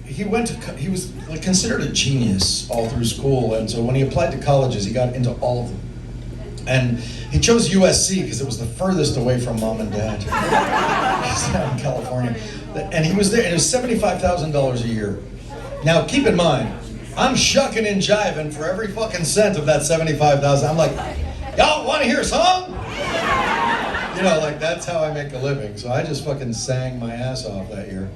he was like considered a genius all through school, and so when he applied to colleges, he got into all of them. And he chose USC because it was the furthest away from mom and dad. He's out in California. And he was there, and it was $75,000 a year. Now, keep in mind, I'm shucking and jiving for every fucking cent of that $75,000. I'm like, y'all want to hear a song? You know, like, that's how I make a living. So I just fucking sang my ass off that year.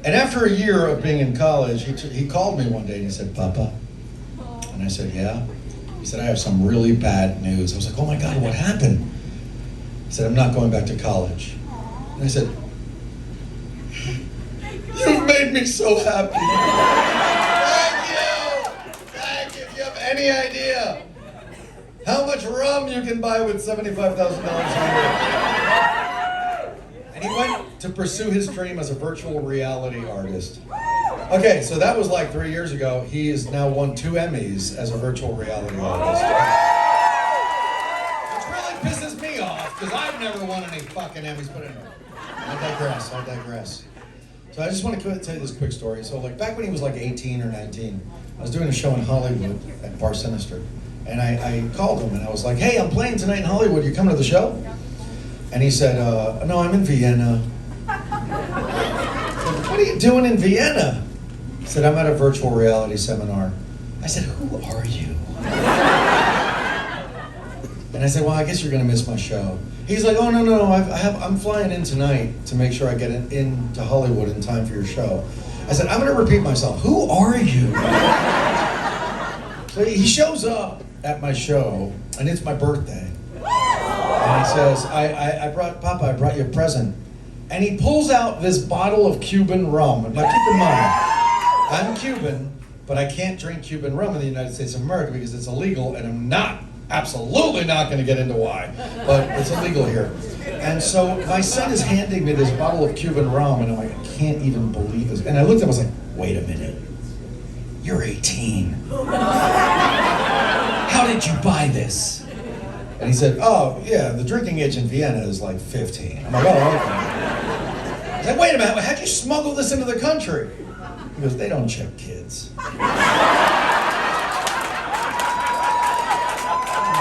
And after a year of being in college, he called me one day and he said, Papa. And I said, yeah. He said, I have some really bad news. I was like, oh my God, what happened? He said, I'm not going back to college. And I said, you've made me so happy. Thank you. Thank you. If you have any idea how much rum you can buy with $75,000 a year. And he went to pursue his dream as a virtual reality artist. Okay, so that was like 3 years ago. He has now won 2 Emmys as a virtual reality artist. Which really pisses me off, because I've never won any fucking Emmys, but anyway. I digress. So I just want to tell you this quick story. So like back when he was like 18 or 19, I was doing a show in Hollywood at Bar Sinister. And I called him and I was like, hey, I'm playing tonight in Hollywood. You coming to the show? And he said, no, I'm in Vienna. I said, what are you doing in Vienna? He said, I'm at a virtual reality seminar. I said, who are you? And I said, well, I guess you're gonna miss my show. He's like, oh, no, I'm flying in tonight to make sure I get into Hollywood in time for your show. I said, I'm gonna repeat myself, who are you? So he shows up at my show, and it's my birthday. And he says, Papa, I brought you a present. And he pulls out this bottle of Cuban rum. Now keep in mind, I'm Cuban, but I can't drink Cuban rum in the United States of America because it's illegal, and I'm absolutely not going to get into why, but it's illegal here. And so my son is handing me this bottle of Cuban rum, and I'm like, I can't even believe this. And I looked at him, I was like, wait a minute, you're 18. How did you buy this? And he said, oh, yeah, the drinking age in Vienna is like 15. I'm like, oh, okay. I said, wait a minute, how'd you smuggle this into the country? He goes, they don't check kids.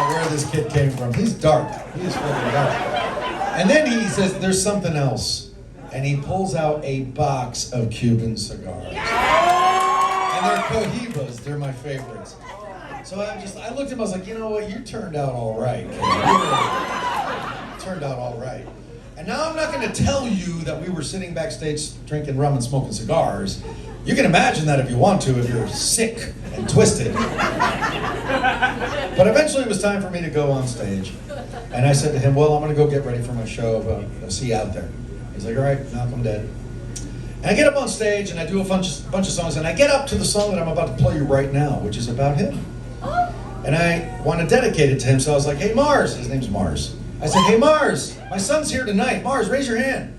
Where this kid came from. He's dark. He's fucking dark. And then he says, there's something else. And he pulls out a box of Cuban cigars. And they're Cohibas. They're my favorites. So I looked at him, I was like, you know what, you turned out all right, kid. You turned out all right. And now I'm not going to tell you that we were sitting backstage drinking rum and smoking cigars. You can imagine that if you want to, if you're sick and twisted. But eventually it was time for me to go on stage. And I said to him, well, I'm going to go get ready for my show, but I'll see you out there. He's like, all right, Malcolm dead. And I get up on stage and I do a bunch of songs, and I get up to the song that I'm about to play you right now, which is about him. And I want to dedicate it to him, so I was like, hey, Mars. His name's Mars. I said, hey, Mars, my son's here tonight. Mars, raise your hand.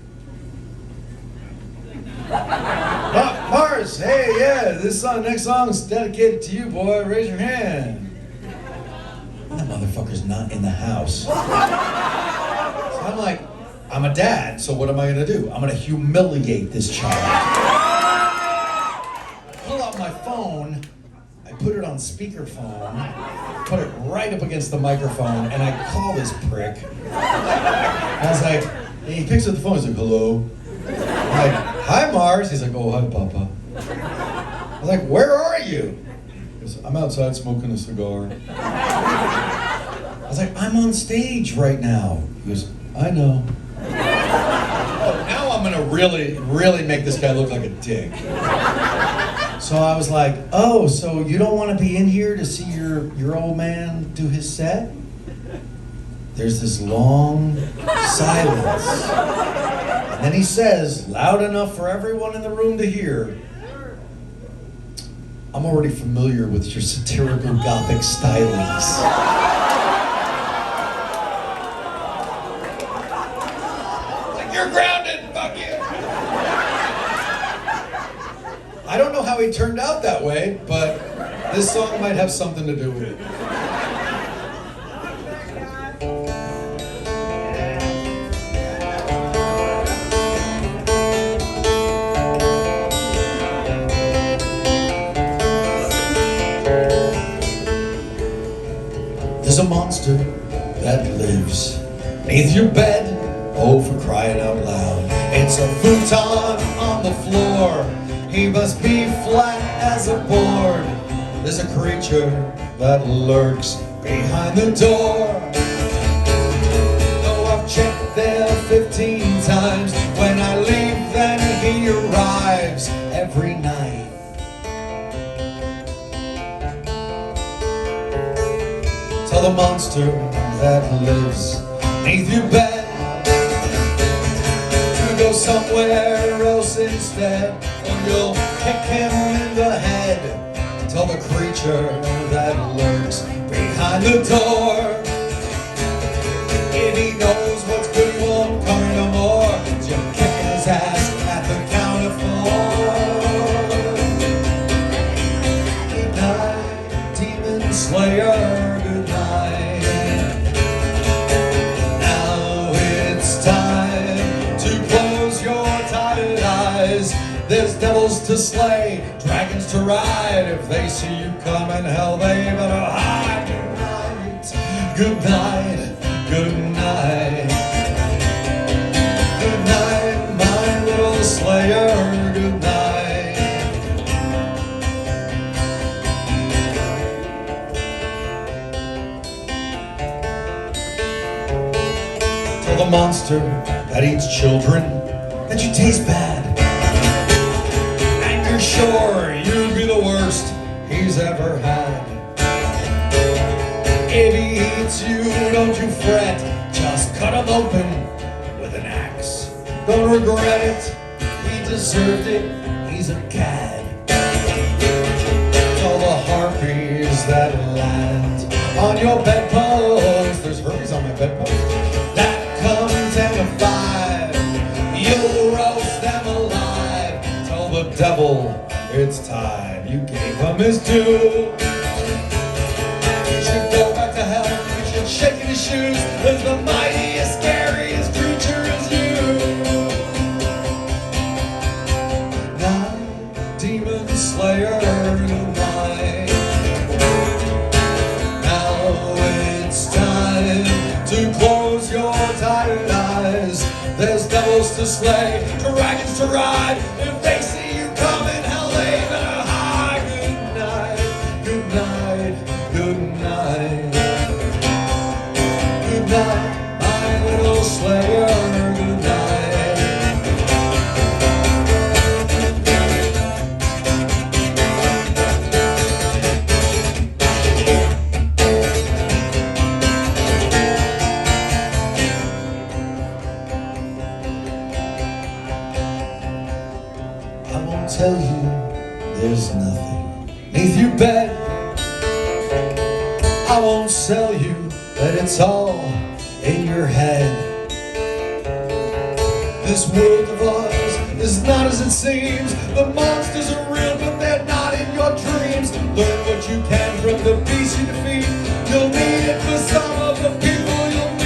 Mars, hey, yeah, next song's dedicated to you, boy. Raise your hand. That motherfucker's not in the house. So I'm like, I'm a dad, so what am I gonna do? I'm gonna humiliate this child. I pull out my phone, I put it on speakerphone, put it right up against the microphone, and I call this prick. I was like, he picks up the phone, he's like, hello. I'm like, hi, Mars. He's like, oh, hi, Papa. I was like, where are you? He goes, I'm outside smoking a cigar. I was like, I'm on stage right now. He goes, I know. Oh, now I'm gonna really make this guy look like a dick. So I was like, oh, so you don't want to be in here to see your old man do his set? There's this long silence. And then he says, loud enough for everyone in the room to hear, I'm already familiar with your satirical Gothic stylings. Like, you're grounded, fuck you. I don't know how he turned out that way, but this song might have something to do with it. There's a monster that lives beneath your bed. Oh, for crying out loud. It's a futon on the floor. He must be flat as a board. There's a creature that lurks behind the door. Though I've checked there 15 times, when I leave then he arrives every night. Tell the monster that lives beneath your bed to go somewhere else instead, or you'll kick him in the head. Tell the creature that lurks behind the door, if he knows what's good he won't come here no more. You're kicking his ass at the count of 4. Goodnight, Demon Slayer, goodnight. Now it's time to close your tired eyes. There's devils to slay, dragons to ride. If they see you coming, hell, they better hide. Good night, good night, good night, my little slayer, good night. Tell the monster that eats children that you taste bad. Sure, you'll be the worst he's ever had. If he eats you, don't you fret. Just cut him open with an axe. Don't regret it, he deserved it, he's a cad. All the harpies that land on your bedpost, there's herpes on my bedpost, that come 10 to 5, you'll roast them alive. Tell the devil it's time you gave him his due. He should go back to hell, he should shake in his shoes, as the mightiest, scariest creature is you. Now, Demon Slayer, goodnight. Now it's time to close your tired eyes. There's devils to slay, dragons to ride. If they see you coming, hell, they better hide. Good night, good night, good night. Good night, my little slayer, good night. I won't tell you there's nothing beneath your bed. I won't sell you that it's all in your head. This world of ours is not as it seems. The monsters are real, but they're not in your dreams. Learn what you can from the beast you defeat. You'll need it for some of the people you'll meet.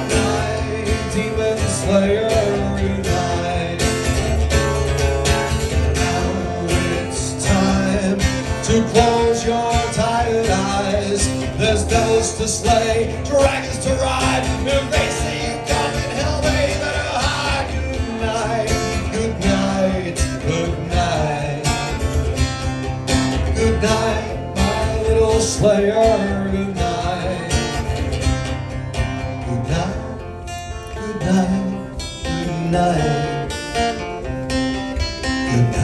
Night, Demon Slayer, good night. Now it's time to close your tired eyes. There's devils to slay, dragons to ride. If they see you coming, hell, they better hide. Good night, good night, good night. Good night, my little slayer, good night. Good night, good night, good night. Good night.